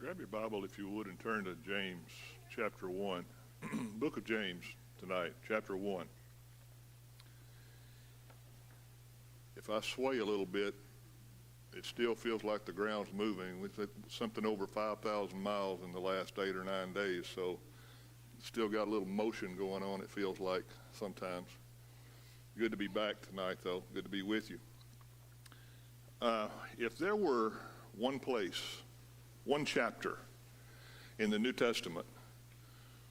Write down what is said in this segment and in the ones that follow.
Grab your Bible, if you would, and turn to James chapter 1. Book of James tonight, chapter 1. If I sway a little bit, it still feels like the ground's moving. We've had something over 5,000 miles in the last 8 or 9 days, so still got a little motion going on, it feels like sometimes. Good to be back tonight, though. Good to be with you. If there were one place, one chapter in the New Testament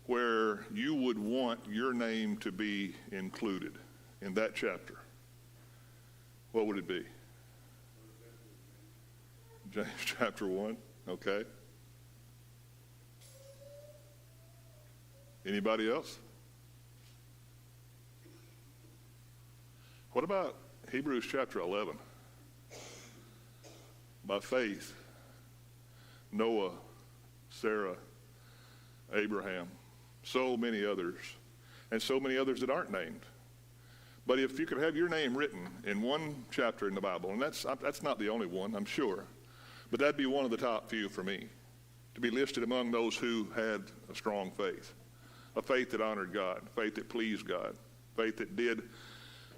where you would want your name to be included in that chapter, what would it be? James chapter 1, okay. Anybody else? What about Hebrews chapter 11? By faith, Noah, Sarah, Abraham, so many others, and so many others that aren't named. But if you could have your name written in one chapter in the Bible, and that's not the only one, I'm sure, but that'd be one of the top few for me, to be listed among those who had a strong faith, a faith that honored God, a faith that pleased God, a faith that did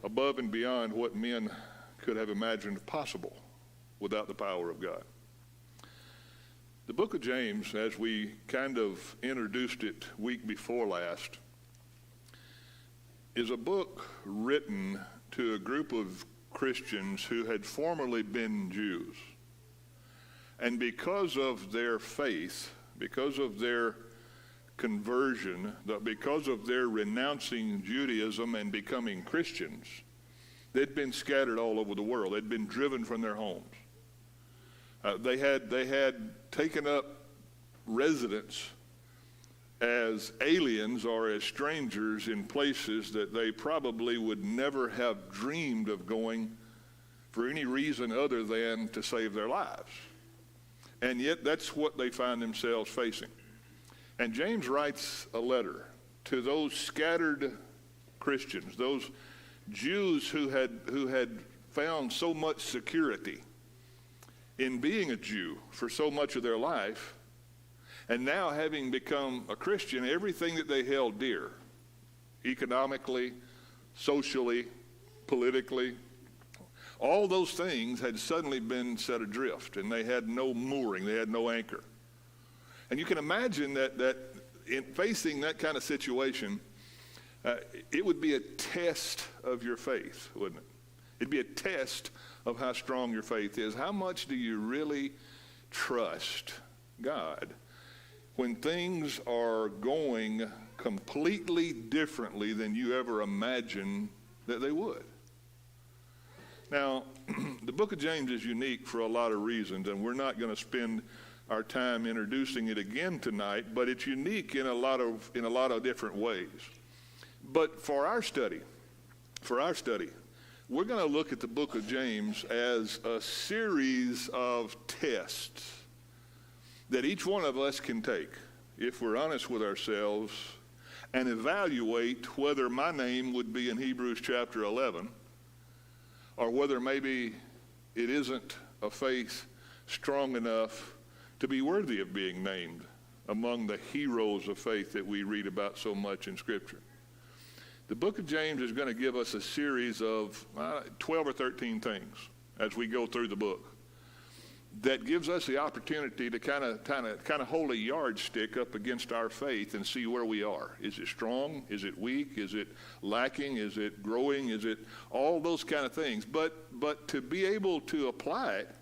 above and beyond what men could have imagined possible without the power of God. The book of James, as we kind of introduced it week before last, is a book written to a group of Christians who had formerly been Jews. And because of their faith, because of their conversion, because of their renouncing Judaism and becoming Christians, they'd been scattered all over the world. They'd been driven from their homes. They had taken up residence as aliens or as strangers in places that they probably would never have dreamed of going for any reason other than to save their lives. And yet that's what they find themselves facing. And James writes a letter to those scattered Christians, those Jews who had found so much security in being a Jew for so much of their life, and now having become a Christian, everything that they held dear, economically, socially, politically, all those things had suddenly been set adrift, and they had no mooring, they had no anchor. And you can imagine that in facing that kind of situation, it would be a test of your faith, wouldn't it? It'd be a test of how strong your faith is. How much do you really trust God when things are going completely differently than you ever imagined that they would? Now, the book of James is unique for a lot of reasons, and we're not going to spend our time introducing it again tonight, but it's unique in a lot of different ways. But for our study, we're going to look at the book of James as a series of tests that each one of us can take, if we're honest with ourselves, and evaluate whether my name would be in Hebrews chapter 11, or whether maybe it isn't a faith strong enough to be worthy of being named among the heroes of faith that we read about so much in Scripture. The book of James is going to give us a series of 12 or 13 things as we go through the book that gives us the opportunity to kind of hold a yardstick up against our faith and see where we are. Is it strong? Is it weak? Is it lacking? Is it growing? Is it all those kind of things? But to be able to apply it,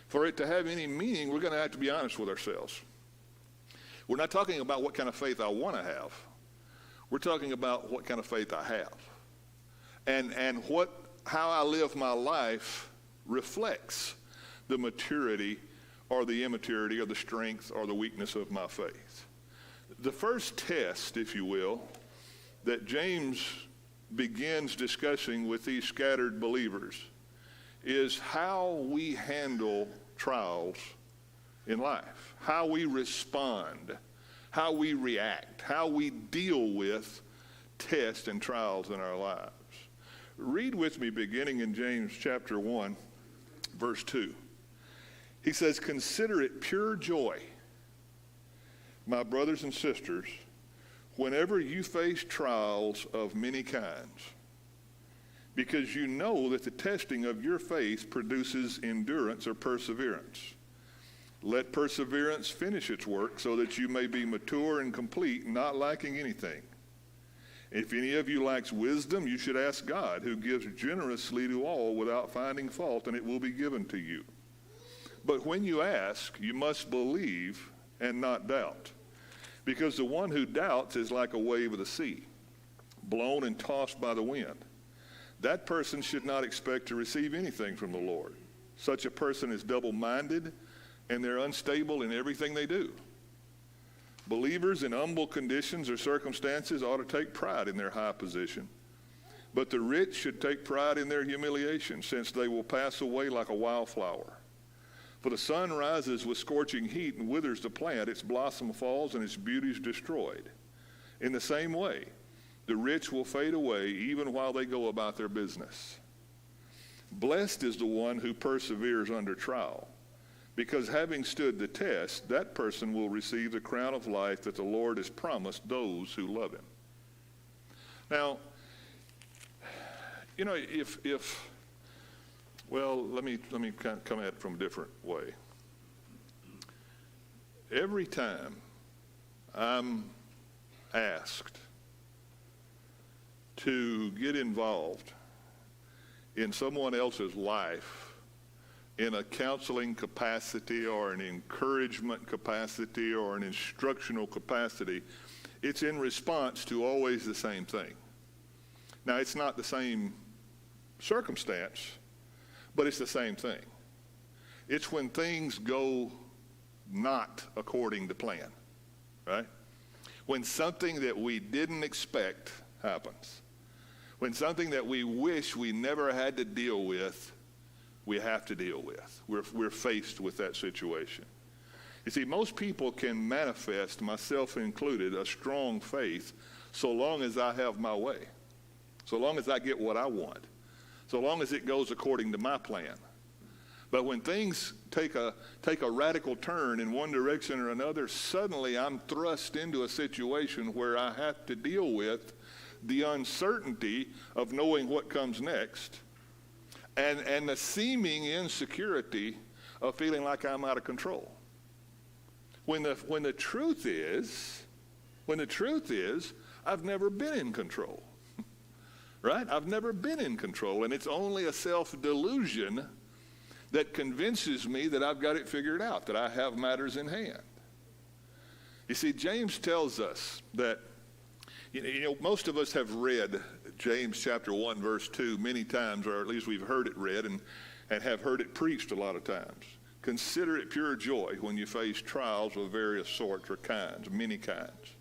for it to have any meaning, we're going to have to be honest with ourselves. We're not talking about what kind of faith I want to have. We're talking about what kind of faith I have. And how I live my life reflects the maturity or the immaturity or the strength or the weakness of my faith. The first test, if you will, that James begins discussing with these scattered believers is how we handle trials in life, how we respond, how we react, how we deal with tests and trials in our lives. Read with me beginning in James chapter 1, verse 2. He says, "Consider it pure joy, my brothers and sisters, whenever you face trials of many kinds, because you know that the testing of your faith produces endurance or perseverance. Let perseverance finish its work so that you may be mature and complete, not lacking anything. If any of you lacks wisdom, you should ask God, who gives generously to all without finding fault, and it will be given to you. But when you ask, you must believe and not doubt, because the one who doubts is like a wave of the sea, blown and tossed by the wind. That person should not expect to receive anything from the Lord. Such a person is double-minded, and they're unstable in everything they do. Believers in humble conditions or circumstances ought to take pride in their high position. But the rich should take pride in their humiliation, since they will pass away like a wildflower. For the sun rises with scorching heat and withers the plant, its blossom falls and its beauty is destroyed. In the same way, the rich will fade away even while they go about their business. Blessed is the one who perseveres under trial, because having stood the test, that person will receive the crown of life that the Lord has promised those who love him. Now, you know, let me come at it from a different way. Every time I'm asked to get involved in someone else's life in a counseling capacity or an encouragement capacity or an instructional capacity, it's in response to always the same thing. Now, it's not the same circumstance, but it's the same thing. It's when things go not according to plan, right? When something that we didn't expect happens. When something that we wish we never had to deal with, we have to deal with. We're faced with that situation. You see, most people can manifest, myself included, a strong faith so long as I have my way, so long as I get what I want, so long as it goes according to my plan. But when things take a radical turn in one direction or another, suddenly I'm thrust into a situation where I have to deal with the uncertainty of knowing what comes next, and the seeming insecurity of feeling like I'm out of control. When the truth is, I've never been in control, right? I've never been in control, and it's only a self-delusion that convinces me that I've got it figured out, that I have matters in hand. You see, James tells us that, you know, most of us have read James chapter 1, verse 2 many times, or at least we've heard it read and have heard it preached a lot of times. Consider it pure joy when you face trials of various sorts or kinds, many kinds.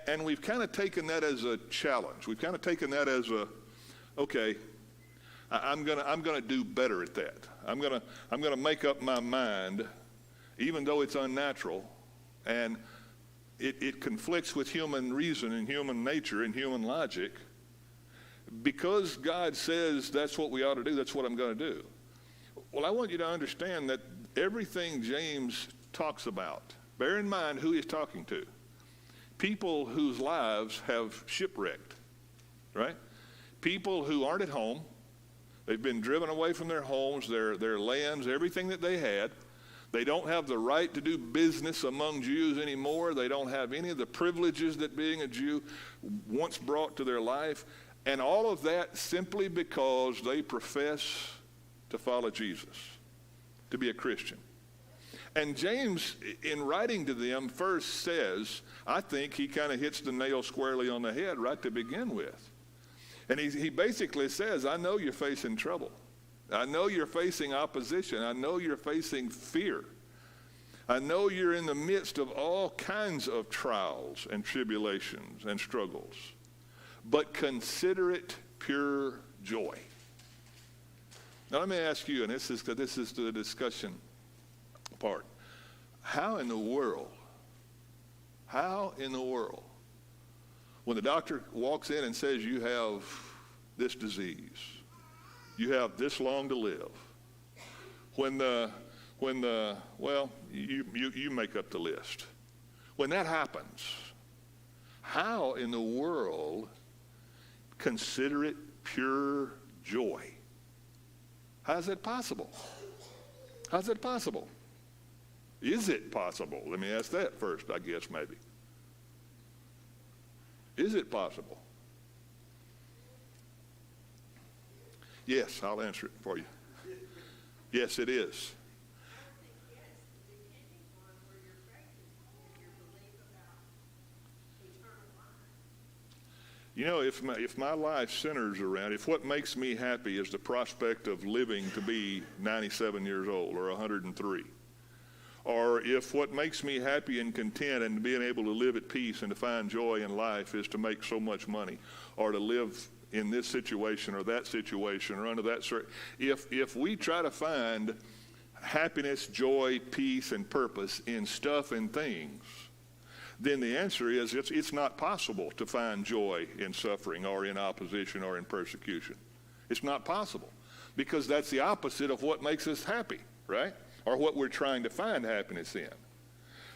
And we've kind of taken that as a challenge. We've kind of taken that as okay, I'm gonna do better at that. I'm gonna make up my mind, even though it's unnatural, and it conflicts with human reason and human nature and human logic. Because God says that's what we ought to do, that's what I'm going to do. Well, I want you to understand that everything James talks about, bear in mind who he's talking to. People whose lives have shipwrecked, right? People who aren't at home. They've been driven away from their homes, their lands, everything that they had. They don't have the right to do business among Jews anymore. They don't have any of the privileges that being a Jew once brought to their life. And all of that simply because they profess to follow Jesus, to be a Christian. And James, in writing to them, first says, I think he kind of hits the nail squarely on the head right to begin with. And he basically says, I know you're facing trouble. I know you're facing opposition. I know you're facing fear. I know you're in the midst of all kinds of trials and tribulations and struggles. But consider it pure joy. Now let me ask you, and this is the discussion part. How in the world, when the doctor walks in and says you have this disease, you have this long to live, you make up the list. when that happens, how in the world consider it pure joy? How is that possible? How's that possible? Is it possible? Let me ask that first, I guess, maybe. Is it possible? Yes, I'll answer it for you. Yes, it is. You know, if my life centers around, if what makes me happy is the prospect of living to be 97 years old or 103, or if what makes me happy and content and being able to live at peace and to find joy in life is to make so much money, or to live in this situation or that situation or under that if we try to find happiness, joy, peace, and purpose in stuff and things, then the answer is it's not possible to find joy in suffering or in opposition or in persecution. It's not possible, because that's the opposite of what makes us happy, right? Or what we're trying to find happiness in.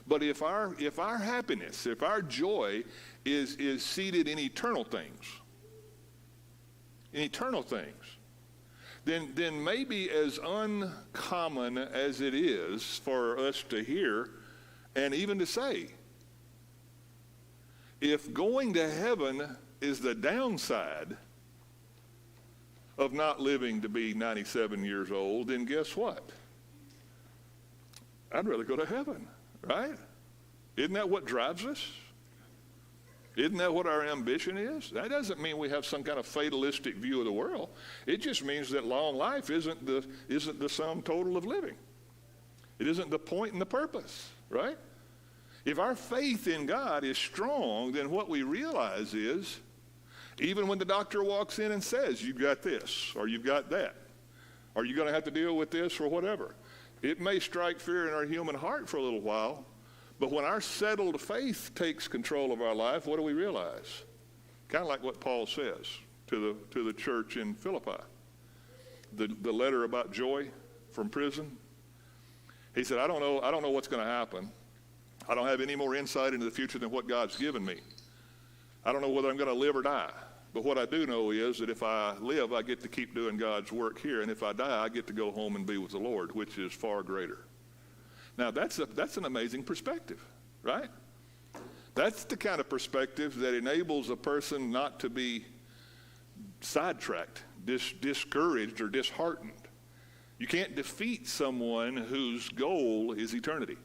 But if our happiness, if our joy is seated in eternal things, then maybe as uncommon as it is for us to hear and even to say, if going to heaven is the downside of not living to be 97 years old, then guess what? I'd rather go to heaven, right? Isn't that what drives us? Isn't that what our ambition is? That doesn't mean we have some kind of fatalistic view of the world. It just means that long life isn't the sum total of living. It isn't the point and the purpose, right? If our faith in God is strong, then what we realize is, even when the doctor walks in and says, you've got this, or you've got that, or you're going to have to deal with this or whatever, it may strike fear in our human heart for a little while, but when our settled faith takes control of our life, what do we realize? Kind of like what Paul says to the church in Philippi. The letter about joy from prison. He said, I don't know what's going to happen. I don't have any more insight into the future than what God's given me. I don't know whether I'm going to live or die. But what I do know is that if I live, I get to keep doing God's work here. And if I die, I get to go home and be with the Lord, which is far greater. Now, that's an amazing perspective, right? That's the kind of perspective that enables a person not to be sidetracked, discouraged, or disheartened. You can't defeat someone whose goal is eternity.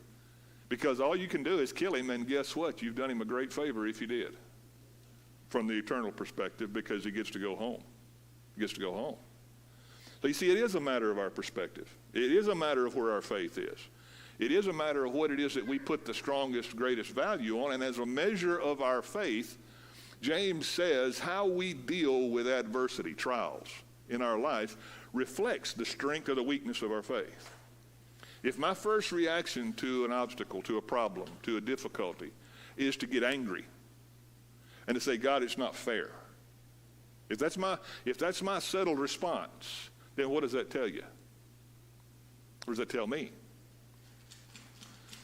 Because all you can do is kill him, and guess what? You've done him a great favor if you did. From the eternal perspective, because he gets to go home. He gets to go home. So you see, it is a matter of our perspective. It is a matter of where our faith is. It is a matter of what it is that we put the strongest, greatest value on. And as a measure of our faith, James says how we deal with adversity, trials in our life, reflects the strength or the weakness of our faith. If my first reaction to an obstacle, to a problem, to a difficulty, is to get angry and to say, God, it's not fair. If that's my settled response, then what does that tell you? What does that tell me?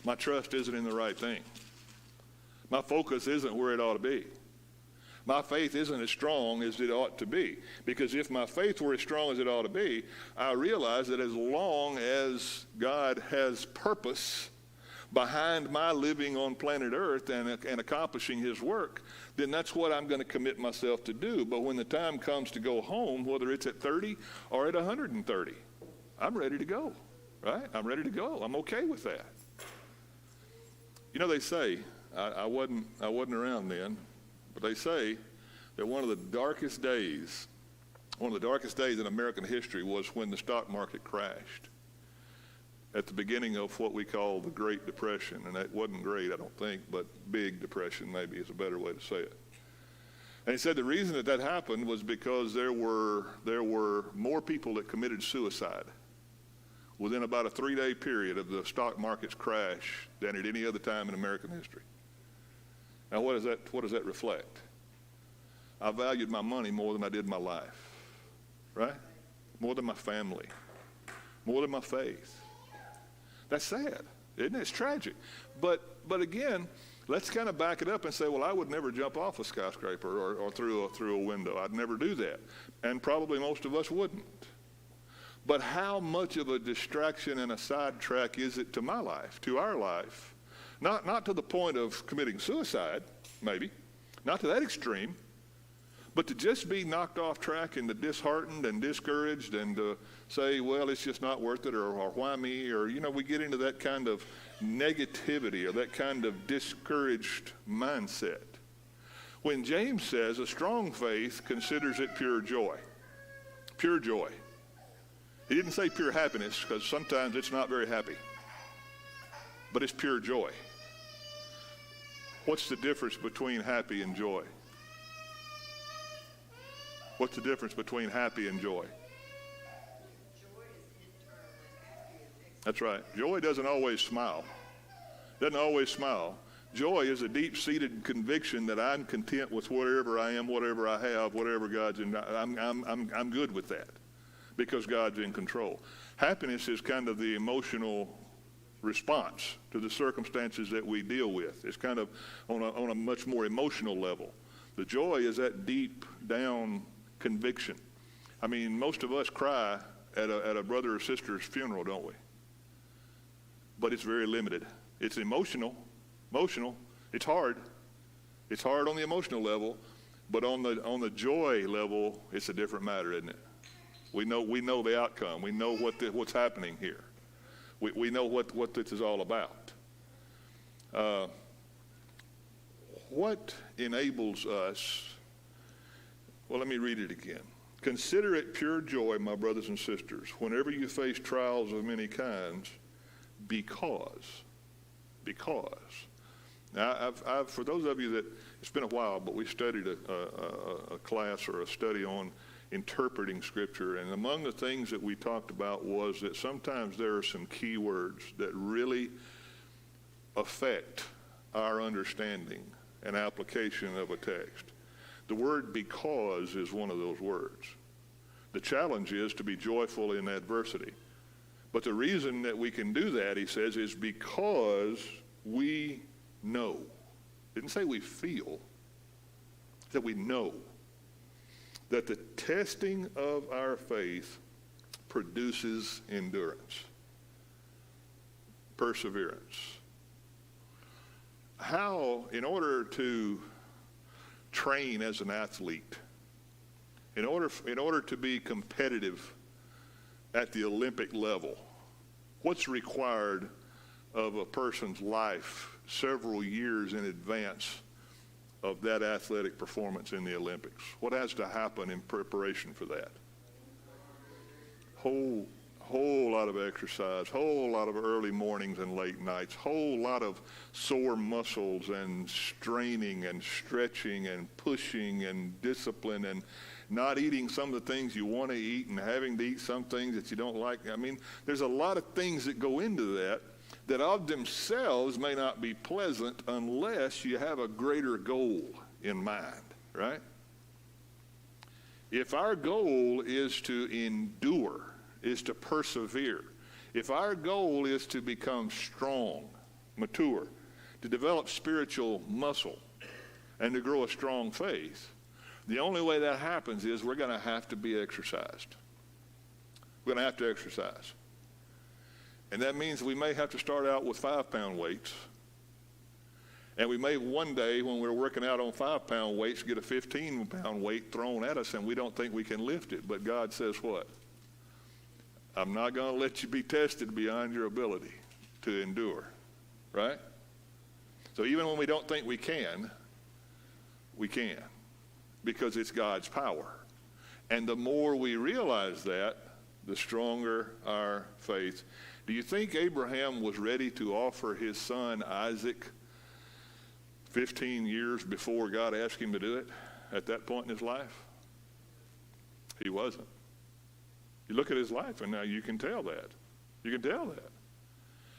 My trust isn't in the right thing. My focus isn't where it ought to be. My faith isn't as strong as it ought to be. Because if my faith were as strong as it ought to be, I realize that as long as God has purpose behind my living on planet Earth and accomplishing his work, then that's what I'm going to commit myself to do. But when the time comes to go home, whether it's at 30 or at 130, I'm ready to go, right? I'm ready to go. I'm okay with that. You know, they say, I wasn't around then, but they say that one of the darkest days in American history was when the stock market crashed at the beginning of what we call the Great Depression. And that wasn't great, I don't think, but big depression maybe is a better way to say it. And he said the reason that happened was because there were more people that committed suicide within about a 3-day period of the stock market's crash than at any other time in American history. Now, what does that reflect? I valued my money more than I did my life, right? More than my family, more than my faith. That's sad, isn't it? It's tragic. But again, let's kind of back it up and say, well, I would never jump off a skyscraper or through a window. I'd never do that. And probably most of us wouldn't. But how much of a distraction and a sidetrack is it to my life, to our life? Not to the point of committing suicide, maybe. Not to that extreme. But to just be knocked off track and to disheartened and discouraged and to say, well, it's just not worth it, or why me? Or, we get into that kind of negativity or that kind of discouraged mindset. When James says a strong faith considers it pure joy. Pure joy. He didn't say pure happiness, because sometimes it's not very happy. But it's pure joy. What's the difference between happy and joy? What's the difference between happy and joy? Joy is internal and happy is external. That's right. Joy doesn't always smile. Doesn't always smile. Joy is a deep-seated conviction that I'm content with whatever I am, whatever I have, whatever God's in. I'm good with that, because God's in control. Happiness is kind of the emotional response to the circumstances that we deal with. It's kind of on a much more emotional level. The joy is that deep down conviction. I mean, most of us cry at a brother or sister's funeral, don't we? But it's very limited. It's emotional. It's hard. It's hard on the emotional level, but on the joy level, it's a different matter, isn't it? We know the outcome. We know what's happening here. We know what this is all about. What enables us? Well, let me read it again. Consider it pure joy, my brothers and sisters, whenever you face trials of many kinds, because. Now, I've for those of you that, it's been a while, but we studied a class or a study on interpreting Scripture, and among the things that we talked about was that sometimes there are some key words that really affect our understanding and application of a text. The word because is one of those words. The challenge is to be joyful in adversity. But the reason that we can do that, he says, is because we know. Didn't say we feel. That we know that the testing of our faith produces endurance, perseverance. How, in order to train as an athlete, in order to be competitive at the Olympic level, what's required of a person's life several years in advance of that athletic performance in the Olympics? What has to happen in preparation for that? Whole lot of exercise, whole lot of early mornings and late nights, whole lot of sore muscles and straining and stretching and pushing and discipline and not eating some of the things you want to eat and having to eat some things that you don't like. I mean, there's a lot of things that go into that of themselves may not be pleasant unless you have a greater goal in mind, right? If our goal is to endure, is to persevere, if our goal is to become strong, mature, to develop spiritual muscle, and to grow a strong faith, the only way that happens is we're going to have to be exercised. We're going to have to exercise. And that means we may have to start out with 5-pound weights. And we may one day, when we're working out on 5-pound weights, get a 15-pound weight thrown at us and we don't think we can lift it. But God says what? I'm not going to let you be tested beyond your ability to endure. Right? So even when we don't think we can, because it's God's power. And the more we realize that, the stronger our faith. Do you think Abraham was ready to offer his son Isaac 15 years before God asked him to do it at that point in his life? He wasn't. You look at his life and now you can tell that. You can tell that.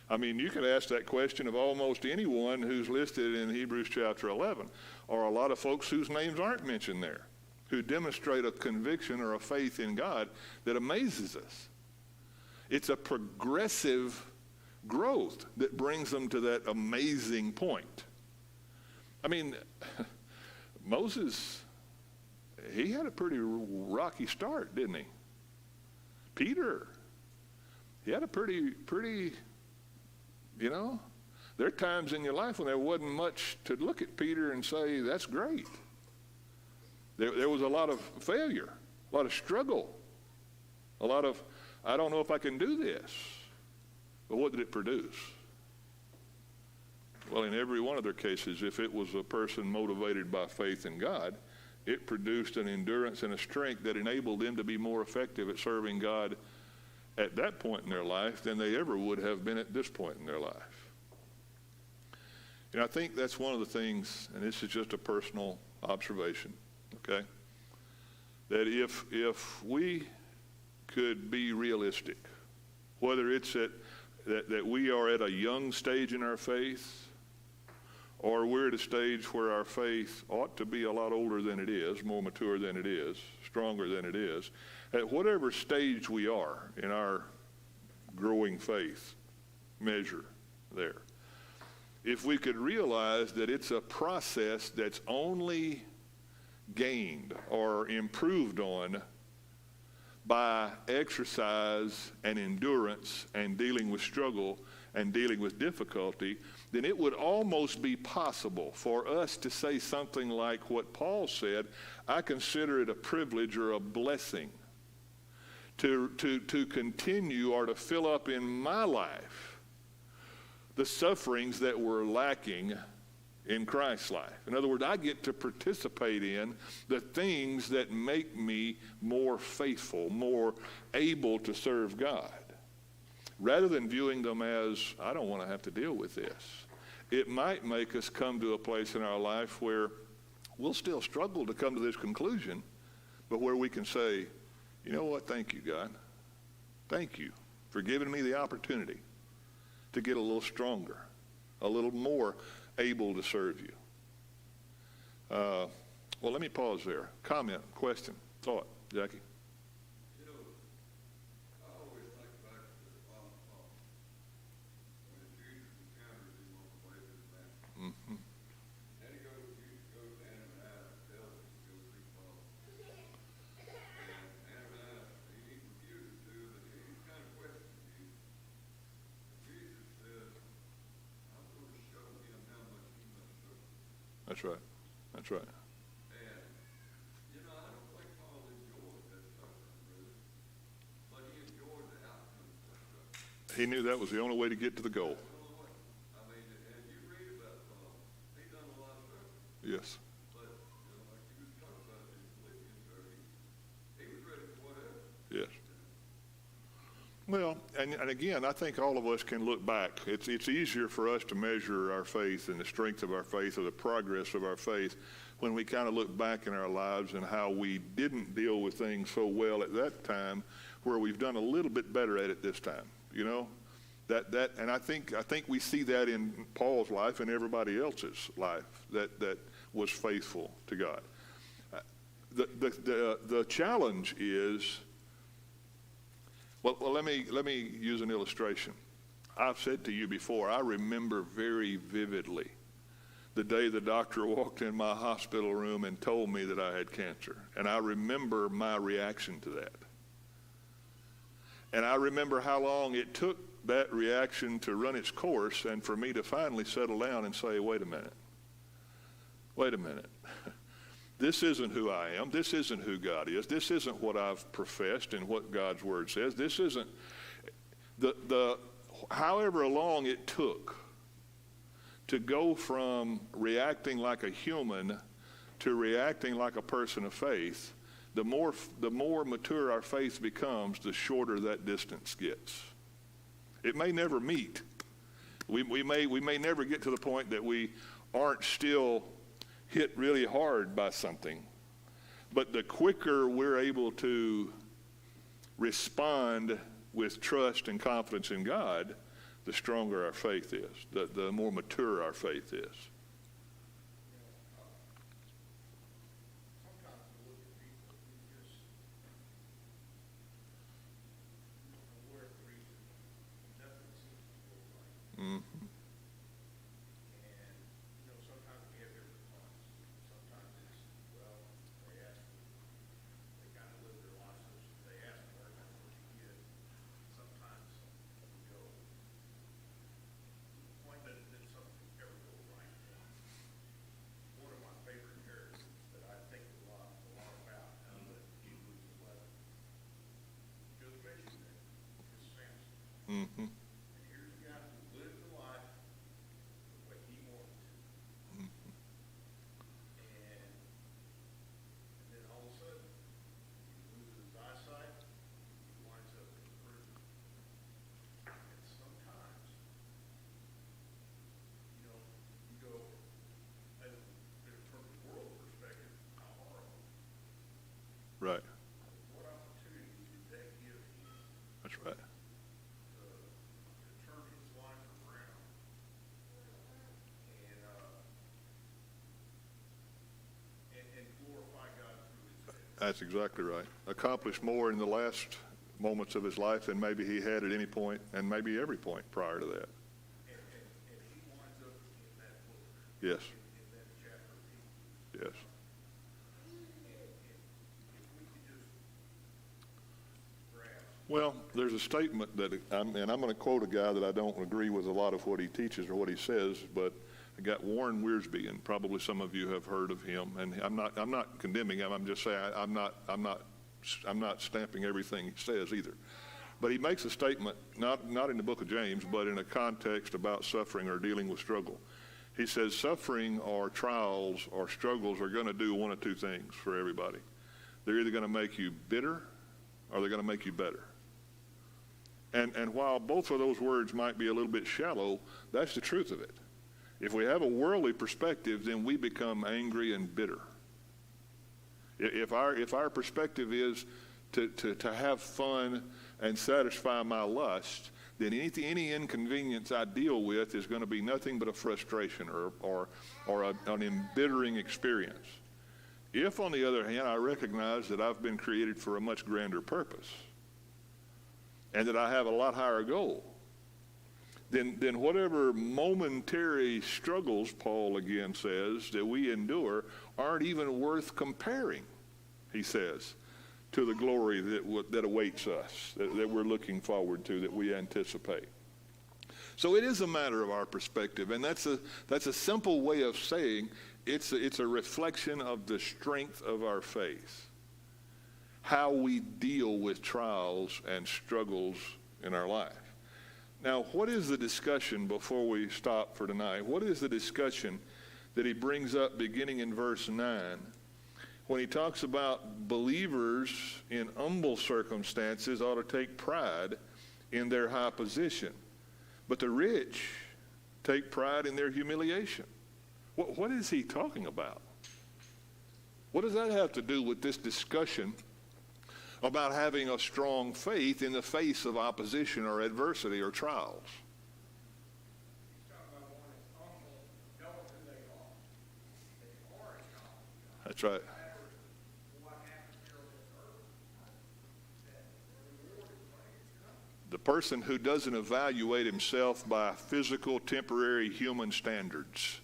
I mean, you could ask that question of almost anyone who's listed in Hebrews chapter 11, or a lot of folks whose names aren't mentioned there, who demonstrate a conviction or a faith in God that amazes us. It's a progressive growth that brings them to that amazing point. I mean, Moses, he had a pretty rocky start, didn't he? Peter, he had a pretty, there are times in your life when there wasn't much to look at Peter and say, that's great. There was a lot of failure, a lot of struggle, a lot of, I don't know if I can do this. But what did it produce? Well, in every one of their cases, if it was a person motivated by faith in God, it produced an endurance and a strength that enabled them to be more effective at serving God at that point in their life than they ever would have been at this point in their life. And I think that's one of the things, and this is just a personal observation, okay, that if we could be realistic, whether it's that we are at a young stage in our faith, or we're at a stage where our faith ought to be a lot older than it is, more mature than it is, stronger than it is, at whatever stage we are in our growing faith measure there, if we could realize that it's a process that's only gained or improved on by exercise and endurance and dealing with struggle and dealing with difficulty, then it would almost be possible for us to say something like what Paul said, I consider it a privilege or a blessing to continue or to fill up in my life the sufferings that were lacking in Christ's life. In other words, I get to participate in the things that make me more faithful, more able to serve God, rather than viewing them as, I don't want to have to deal with this. It might make us come to a place in our life where we'll still struggle to come to this conclusion, but where we can say, you know what, thank you, God. Thank you for giving me the opportunity to get a little stronger, a little more able to serve you. Well, let me pause there. Comment, question, thought, Jackie? I always think back to the Apostle Paul. When Jesus encounters him on the way to Damascus. Mm-hmm. Then he goes to Ananias, tells him to go see Paul. And Ananias, he refuses to, but he kind of questions Jesus. And Jesus says, I'm going to show him how much he must suffer. That's right. That's right. And, I don't think Paul enjoyed that suffering, really. But he enjoyed the outcome of that suffering. He knew that was the only way to get to the goal. I mean, and you read about Paul, he done a lot of stuff, Yes. but, like you was talking about in Philippians, he was ready for whatever. Yes. Well, and again, I think all of us can look back. It's easier for us to measure our faith and the strength of our faith or the progress of our faith when we kind of look back in our lives and how we didn't deal with things so well at that time, where we've done a little bit better at it this time. And I think we see that in Paul's life and everybody else's life that was faithful to God. The challenge is, well, let me use an illustration. I've said to you before, I remember very vividly the day the doctor walked in my hospital room and told me that I had cancer. And I remember my reaction to that. And I remember how long it took that reaction to run its course and for me to finally settle down and say, wait a minute. This isn't who I am. This isn't who God is. This isn't what I've professed and what God's word says. This isn't however long it took to go from reacting like a human to reacting like a person of faith. The more mature our faith becomes, the shorter that distance gets. It may never meet. We may never get to the point that we aren't still hit really hard by something. But the quicker we're able to respond with trust and confidence in God, the stronger our faith is, the more mature our faith is. Sometimes we look at people who just where the reason nothing seems to go right. Mm-hmm. And sometimes we have every That's exactly right. Accomplished more in the last moments of his life than maybe he had at any point, and maybe every point prior to that. And he winds up in that book, Yes, in that chapter. yes. If we could just grasp. Well, there's a statement that, and I'm going to quote a guy that I don't agree with a lot of what he teaches or what he says, but I got Warren Wiersbe, and probably some of you have heard of him. And I'm not condemning him. I'm just saying I'm not stamping everything he says either. But he makes a statement, not in the book of James, but in a context about suffering or dealing with struggle. He says suffering or trials or struggles are going to do one of two things for everybody. They're either going to make you bitter or they're going to make you better. And while both of those words might be a little bit shallow, that's the truth of it. If we have a worldly perspective, then we become angry and bitter. If our perspective is to have fun and satisfy my lust, then any inconvenience I deal with is going to be nothing but a frustration or an embittering experience. If, on the other hand, I recognize that I've been created for a much grander purpose and that I have a lot higher goal, then whatever momentary struggles, Paul again says, that we endure aren't even worth comparing, he says, to the glory that awaits us, that we're looking forward to, that we anticipate. So it is a matter of our perspective, and that's a simple way of saying it's a reflection of the strength of our faith, how we deal with trials and struggles in our life. Now, what is the discussion before we stop for tonight? What is the discussion that he brings up beginning in verse 9 when he talks about believers in humble circumstances ought to take pride in their high position, but the rich take pride in their humiliation? What is he talking about? What does that have to do with this discussion about having a strong faith in the face of opposition or adversity or trials? He's talking about one that's humble, knowing who they are. They are a child of God. That's right. No matter what happens here on this earth, that the reward is going to come. The person who doesn't evaluate himself by physical, temporary human standards,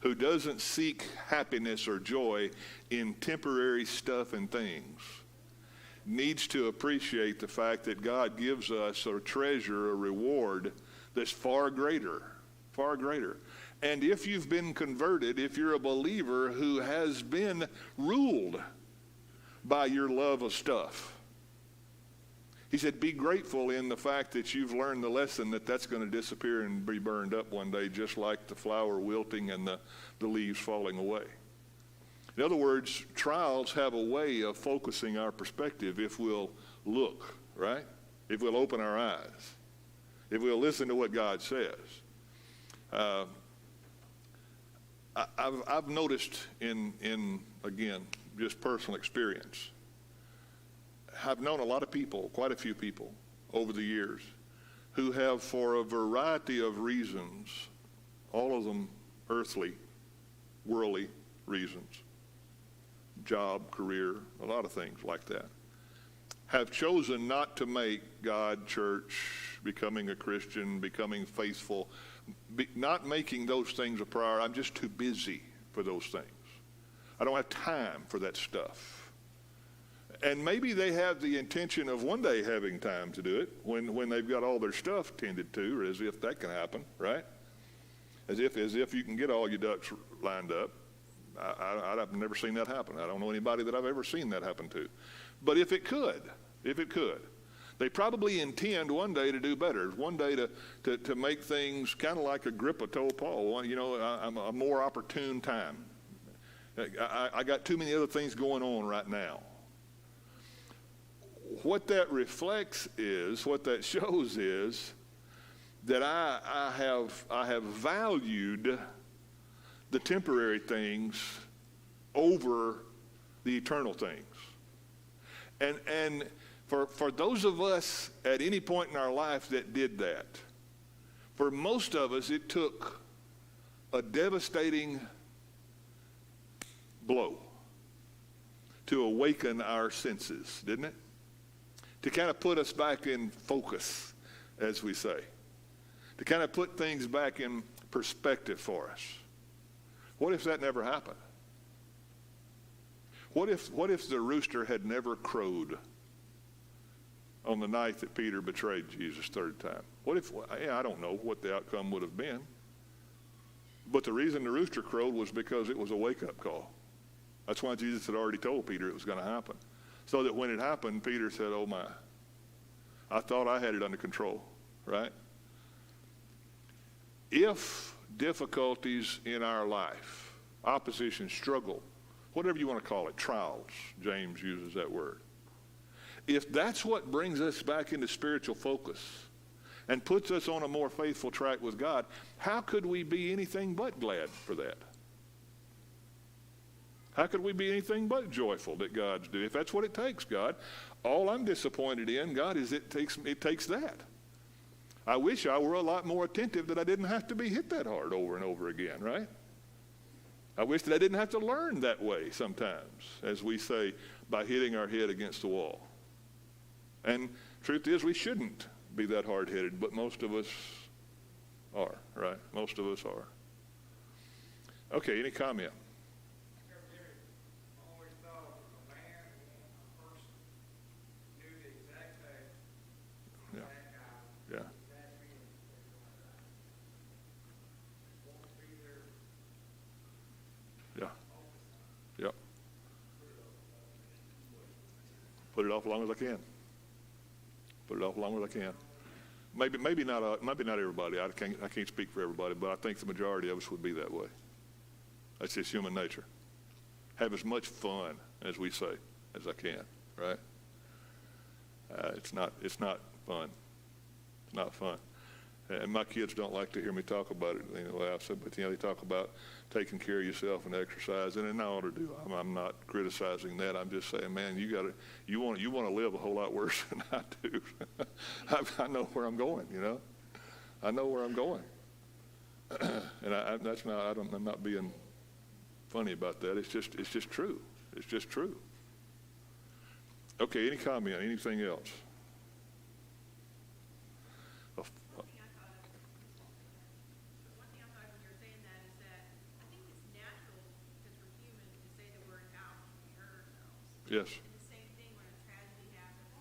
who doesn't seek happiness or joy in temporary stuff and things, needs to appreciate the fact that God gives us a treasure, a reward that's far greater, far greater. And if you've been converted, if you're a believer who has been ruled by your love of stuff, he said, be grateful in the fact that you've learned the lesson that that's going to disappear and be burned up one day, just like the flower wilting and the leaves falling away. In other words, trials have a way of focusing our perspective if we'll look, right? If we'll open our eyes, if we'll listen to what God says. I've noticed in again, just personal experience, I've known a lot of people, quite a few people over the years, who have, for a variety of reasons, all of them earthly, worldly reasons, job, career, a lot of things like that, have chosen not to make God, church, becoming a Christian, becoming faithful, not making those things a priority. I'm just too busy for those things. I don't have time for that stuff. And maybe they have the intention of one day having time to do it when they've got all their stuff tended to, or as if that can happen, right? As if you can get all your ducks lined up. I've never seen that happen. I don't know anybody that I've ever seen that happen to. But if it could, they probably intend one day to do better, one day to make things kind of like Agrippa told Paul, I'm a more opportune time. I got too many other things going on right now. What that reflects is, what that shows is that I have valued the temporary things over the eternal things. And for those of us at any point in our life that did that, for most of us it took a devastating blow to awaken our senses, didn't it? To kind of put us back in focus, as we say. To kind of put things back in perspective for us. What if that never happened? What if the rooster had never crowed on the night that Peter betrayed Jesus third time? What if, I don't know what the outcome would have been. But the reason the rooster crowed was because it was a wake-up call. That's why Jesus had already told Peter it was going to happen. So that when it happened, Peter said, oh my, I thought I had it under control, right? If difficulties in our life, opposition, struggle, whatever you want to call it, trials, James uses that word. If that's what brings us back into spiritual focus and puts us on a more faithful track with God, how could we be anything but glad for that? How could we be anything but joyful that God's doing? If that's what it takes, God, all I'm disappointed in, God, is it takes that. I wish I were a lot more attentive that I didn't have to be hit that hard over and over again, right? I wish that I didn't have to learn that way sometimes, as we say, by hitting our head against the wall. And truth is, we shouldn't be that hard-headed, but most of us are, right? Most of us are. Okay, any comment? Always thought it was a man and a person knew the exact thing. Yeah. That guy. Yeah. That being won't be there Yeah. all the time. Yep. Put it off as long as I can. Put it off as long as I can. Maybe not everybody. I can't speak for everybody, but I think the majority of us would be that way. That's just human nature. Have as much fun, as we say, as I can, right? It's not fun. It's not fun. And my kids don't like to hear me talk about it. I said, but they talk about taking care of yourself and exercising, and I ought to do. I'm not criticizing that. I'm just saying, man, you want to live a whole lot worse than I do. I know where I'm going. I know where I'm going, and I'm not being funny about that. It's just true. It's just true. Okay, any comment? Anything else? One thing I thought when you were saying that is that I think it's natural because we're human to say the word out when we hurt ourselves. Yes. And the same thing when a tragedy happens.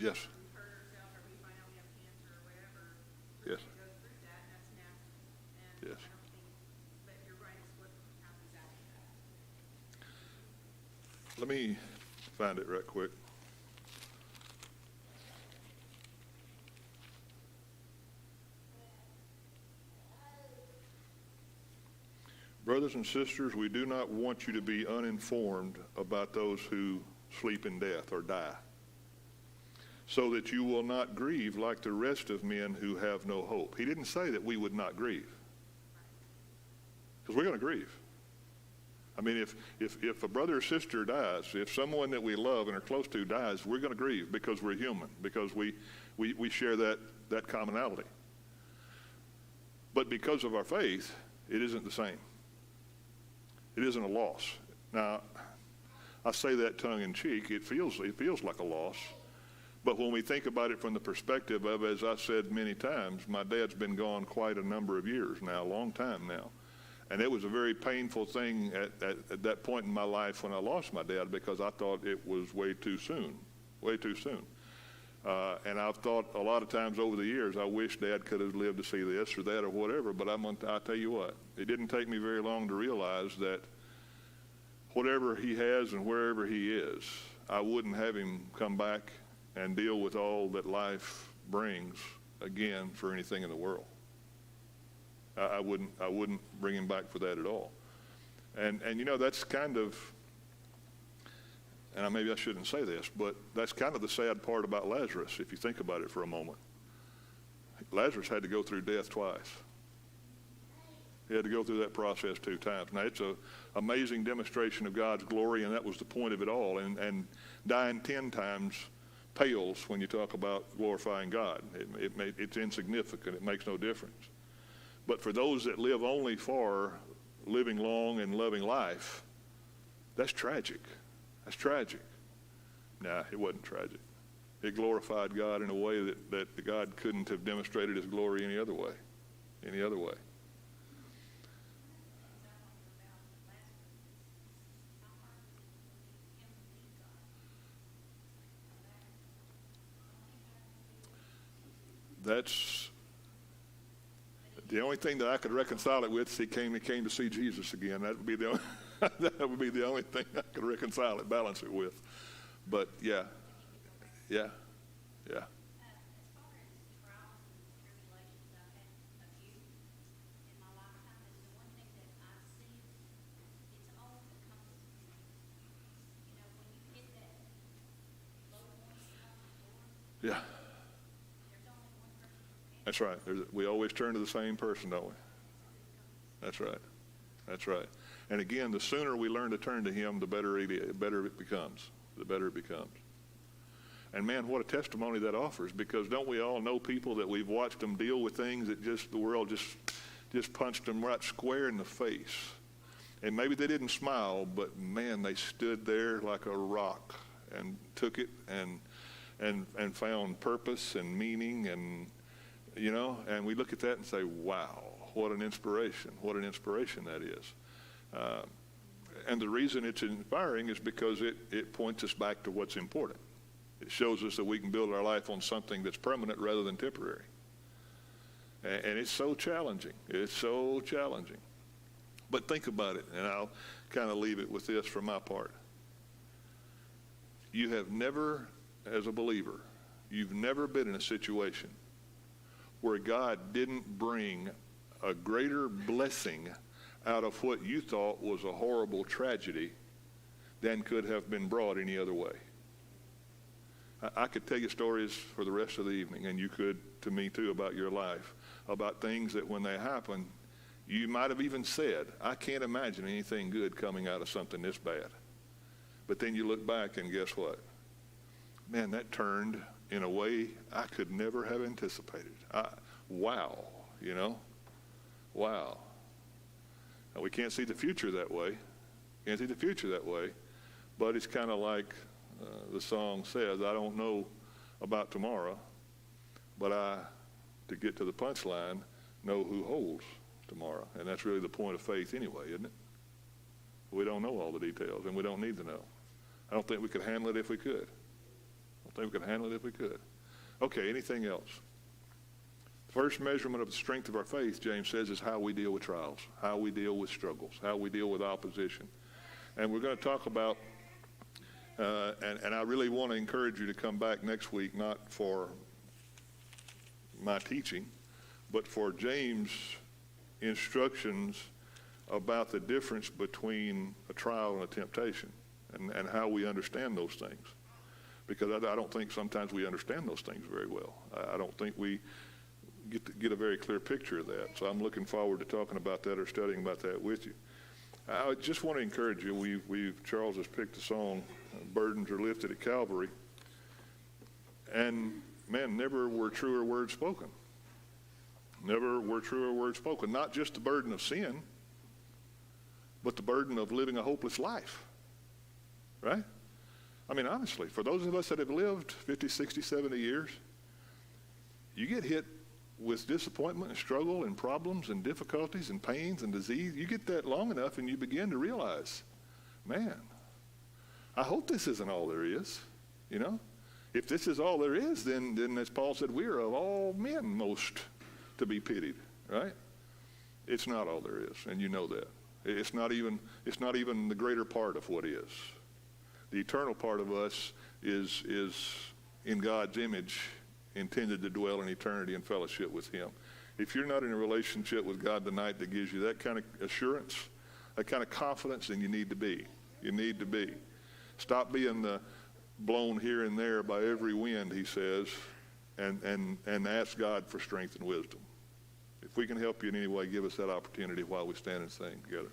Yes. We hurt ourselves or we find out we have cancer or whatever. Yes. We go through that, and that's natural. And Yes. I don't think, but you're right, it's what happens after that. Let me find it right quick. Brothers and sisters, we do not want you to be uninformed about those who sleep in death or die, so that you will not grieve like the rest of men who have no hope. He didn't say that we would not grieve, because we're going to grieve. I mean, if a brother or sister dies, if someone that we love and are close to dies, we're going to grieve because we're human, because we share that commonality. But because of our faith, it isn't the same. It isn't a loss. Now, I say that tongue in cheek. It feels like a loss. But when we think about it from the perspective of, as I said many times, my dad's been gone quite a number of years now, a long time now. And it was a very painful thing at that point in my life when I lost my dad, because I thought it was way too soon. And I've thought a lot of times over the years, I wish Dad could have lived to see this or that or whatever, but I'll tell you what, it didn't take me very long to realize that whatever he has and wherever he is, I wouldn't have him come back and deal with all that life brings again for anything in the world. I wouldn't bring him back for that at all. And that's kind of, and maybe I shouldn't say this, but that's kind of the sad part about Lazarus, if you think about it for a moment. Lazarus had to go through death twice. He had to go through that process 2 times. Now, it's an amazing demonstration of God's glory, and that was the point of it all. And dying 10 times pales when you talk about glorifying God. It's insignificant. It makes no difference. But for those that live only for living long and loving life, that's tragic. That's tragic. Nah, it wasn't tragic. It glorified God in a way that God couldn't have demonstrated his glory any other way. Any other way. That's the only thing that I could reconcile it with. He came to see Jesus again. That would be the only, that would be the only thing I could reconcile it, balance it with. But yeah. As far as trials and tribulations, I've had a few in my lifetime. It's the one thing that I see, it's all the consequences. You know, when you hit that low point of the Lord, Yeah. there's only one person who can. That's right. We always turn to the same person, don't we? That's right. That's right. And again, the sooner we learn to turn to him, the better it becomes. The better it becomes. And man, what a testimony that offers, because don't we all know people that we've watched them deal with things that just the world just punched them right square in the face. And maybe they didn't smile, but man, they stood there like a rock and took it and found purpose and meaning, and you know, and we look at that and say, wow, what an inspiration that is. And the reason it's inspiring is because it points us back to what's important. It shows us that we can build our life on something that's permanent rather than temporary. And it's so challenging. It's so challenging. But think about it, and I'll kind of leave it with this for my part. You have never, as a believer, you've never been in a situation where God didn't bring a greater blessing out of what you thought was a horrible tragedy than could have been brought any other way. I could tell you stories for the rest of the evening, and you could to me too, about your life, about things that when they happen, you might have even said, I can't imagine anything good coming out of something this bad. But then you look back and guess what? Man, that turned in a way I could never have anticipated. Wow, you know? Wow. Now, we can't see the future that way. Can't see the future that way. But it's kind of like the song says, I don't know about tomorrow, but I, to get to the punchline, know who holds tomorrow. And that's really the point of faith anyway, isn't it? We don't know all the details, and we don't need to know. I don't think we could handle it if we could. Okay, anything else? First measurement of the strength of our faith, James says, is how we deal with trials, how we deal with struggles, how we deal with opposition. And we're going to talk about, and I really want to encourage you to come back next week, not for my teaching, but for James' instructions about the difference between a trial and a temptation, and how we understand those things. Because I don't think sometimes we understand those things very well. I don't think we get a very clear picture of that. So I'm looking forward to talking about that or studying about that with you. I just want to encourage you. Charles has picked the song, Burdens Are Lifted at Calvary. And man, never were truer words spoken. Never were truer words spoken. Not just the burden of sin, but the burden of living a hopeless life. Right? I mean, honestly, for those of us that have lived 50, 60, 70 years, you get hit with disappointment and struggle and problems and difficulties and pains and disease. You get that long enough and you begin to realize, man, I hope this isn't all there is, you know? If this is all there is, then as Paul said, we are of all men most to be pitied, right? It's not all there is, and you know that. It's not even the greater part of what is. The eternal part of us is in God's image, intended to dwell in eternity and fellowship with him. If you're not in a relationship with God tonight that gives you that kind of assurance, that kind of confidence, then you need to be. You need to be. Stop being blown here and there by every wind, he says, and ask God for strength and wisdom. If we can help you in any way, give us that opportunity while we stand and sing together.